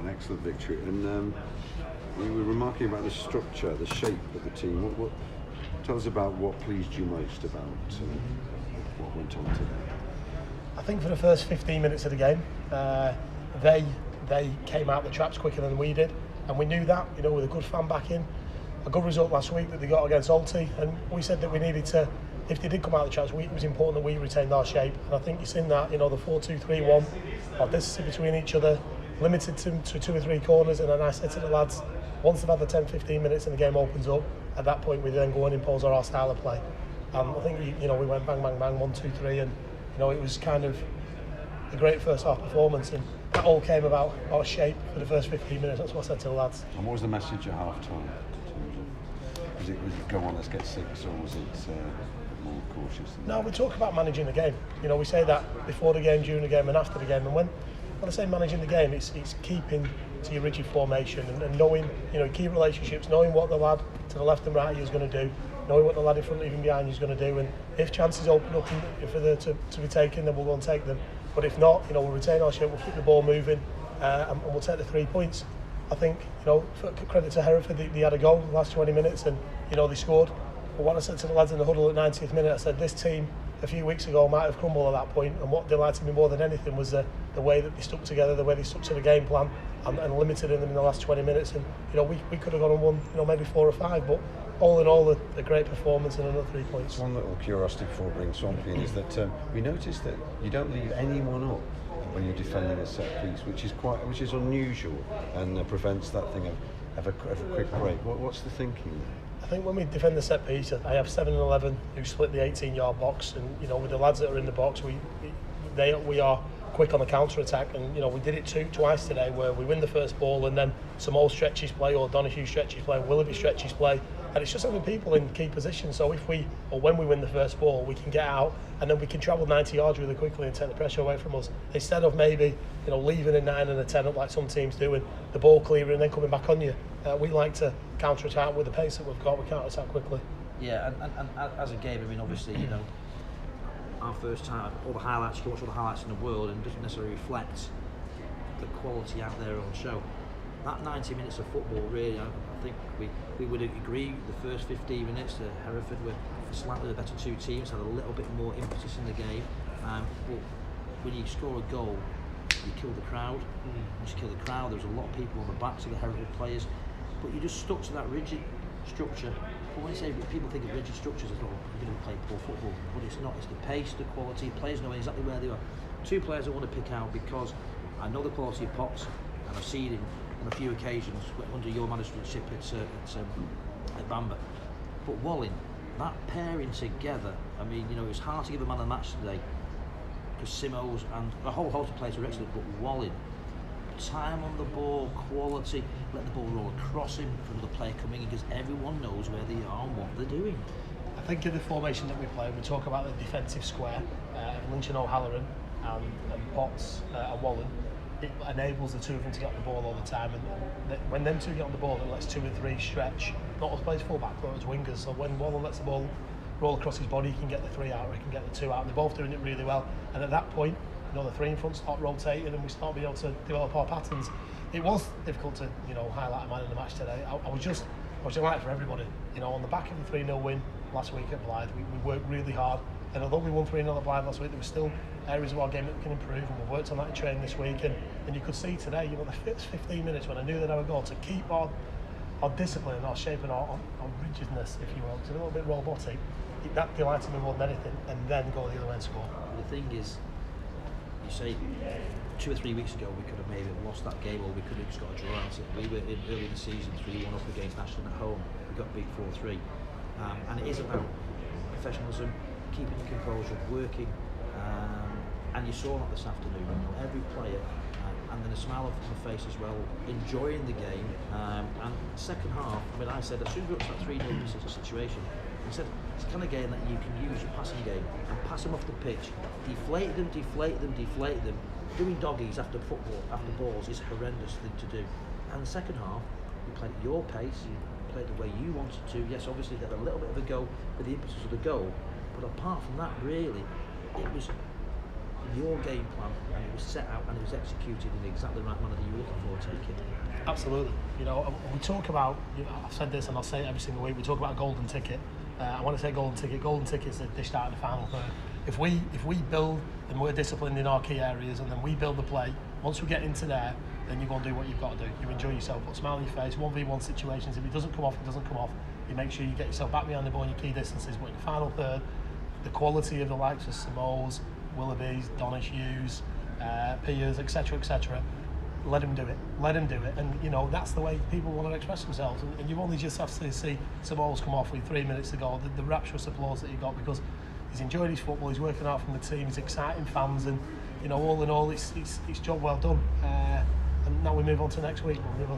an excellent victory, and you were remarking about the structure, the shape of the team. What tell us about what pleased you most about what went on today? I think for the first 15 minutes of the game, they came out the traps quicker than we did, and we knew that, with a good fan backing, a good result last week that they got against Alty, and we said that we needed to, if they did come out the traps, it was important that we retained our shape, and I think you've seen that, the 4-2-3-1, our distance between each other, limited to 2 or 3 corners, and then I said to the lads, once they've had the 10-15 minutes and the game opens up, at that point we then go and impose our style of play. I think we went bang, bang, bang, 1, 2, 3, and it was kind of a great first half performance, and that all came about our shape for the first 15 minutes. That's what I said to the lads. And what was the message at half time? Was it go on, let's get 6, or was it more cautious? No, we talk about managing the game. We say that before the game, during the game, and after the game. And when I say managing the game, it's keeping to your rigid formation and knowing, key relationships, knowing what the lad to the left and right of you is going to do, knowing what the lad in front of you and behind you is going to do, and if chances open up for there to be taken, then we'll go and take them. But if not, we'll retain our shape, we'll keep the ball moving, and we'll take the 3 points. I think, for credit to Hereford, they had a goal in the last 20 minutes, and they scored. But what I said to the lads in the huddle at 90th minute, I said this team a few weeks ago might have crumbled at that point, and what delighted me more than anything was the way that they stuck together, the way they stuck to the game plan, and limited them in the last 20 minutes. And we could have gone and won, maybe 4 or 5, but all in all, a great performance and another 3 points. One little curiosity before bringing Swampy in is that we noticed that you don't leave anyone up when you're defending a set piece, which is unusual and prevents that thing of a quick break. What's the thinking there? I think when we defend the set piece, I have 7 and 11 who split the 18-yard box, and with the lads that are in the box, we are quick on the counter attack, and we did it twice today, where we win the first ball and then some old stretches play, or Donahue stretches play, Willoughby stretches play, and it's just having people in key positions. So when we win the first ball, we can get out and then we can travel 90 yards really quickly and take the pressure away from us, instead of maybe leaving a 9 and a 10 up like some teams do, and the ball clearing and then coming back on you. We like to counter attack with the pace that we've got. We counter attack quickly. Yeah, and as a game, obviously, our first time, all the highlights, you can watch all the highlights in the world, and it doesn't necessarily reflect the quality out there on show. That 90 minutes of football, really, I think we would agree the first 15 minutes, Hereford were slightly the better 2 teams, had a little bit more impetus in the game. But when you score a goal, you kill the crowd. Once you kill the crowd, there was a lot of people on the backs of the Hereford players, but you just stuck to that rigid structure. But when you say people think of rigid structures as well, you're going to play poor football, but it's not. It's the pace, the quality. Players know exactly where they are. 2 players I want to pick out because I know the quality of Potts, and I've seen him on a few occasions under your managership at Bamber. But Walling, that pairing together, it was hard to give a man of the match today because Simos and a whole host of players were excellent, but Walling, time on the ball, quality, let the ball roll across him from the player coming in, because everyone knows where they are and what they're doing. I think in the formation that we play, we talk about the defensive square, Lynch and O'Halloran and Potts and Wallen. It enables the 2 of them to get on the ball all the time, and when them 2 get on the ball, it lets 2 and 3 stretch, not as plays full back, but as wingers. So when Wallen lets the ball roll across his body, he can get the 3 out, or he can get the 2 out, and they're both doing it really well. And at that point, the 3 in front start rotating, and we start being able to develop our patterns. It was difficult to highlight a man in the match today. I was delighted for everybody. On the back of the 3-0 win last week at Blythe, we worked really hard, and although we won 3-0 at Blythe last week, there were still areas of our game that we can improve, and we've worked on that in training this week, and you could see today, the first 15 minutes when I knew that I would go, to keep our discipline, our shape, and our rigidness, if you will, it's a little bit robotic. That delighted me more than anything, and then go the other way and score. The thing is, you say 2 or 3 weeks ago we could have maybe lost that game, or we could have just got a draw out it. We were in early in the season 3-1 up against Ashton at home. We got beat 4-3, and it is about professionalism, keeping your composure, working, and you saw that this afternoon. Every player, and then a smile on the face as well, enjoying the game. And second half, I said as soon as we got to that 3-0 situation, I said it's the kind of game that you can use your passing game and pass them off the pitch, deflate them. Doing doggies after football, after balls, is a horrendous thing to do. And the second half, you played at your pace, you played the way you wanted to. Yes, obviously they had a little bit of a go with the impetus of the goal, but apart from that, really, it was your game plan, and it was set out and it was executed in exactly the right manner that you were looking for, taking. Absolutely. You know, we talk about, I've said this and I'll say it every single week, we talk about a golden ticket. I want to say golden ticket is the dish out in the final third. If we build and we're disciplined in our key areas and then we build the play, once we get into there, then you go and do what you've got to do. You enjoy yourself, put a smile on your face, 1v1 situations. If it doesn't come off, it doesn't come off. You make sure you get yourself back behind the ball in your key distances. But in the final third, the quality of the likes of Samoes, Willoughbys, Donish Hughes, Piers, etc., let him do it. Let him do it. And, you know, that's the way people want to express themselves. And you only just have to see Samoes come off with 3 minutes to go, the rapturous applause that he got, because he's enjoyed his football, he's working out from the team, he's exciting fans, and, you know, all in all, it's job well done. And now we move on to next week. We'll move on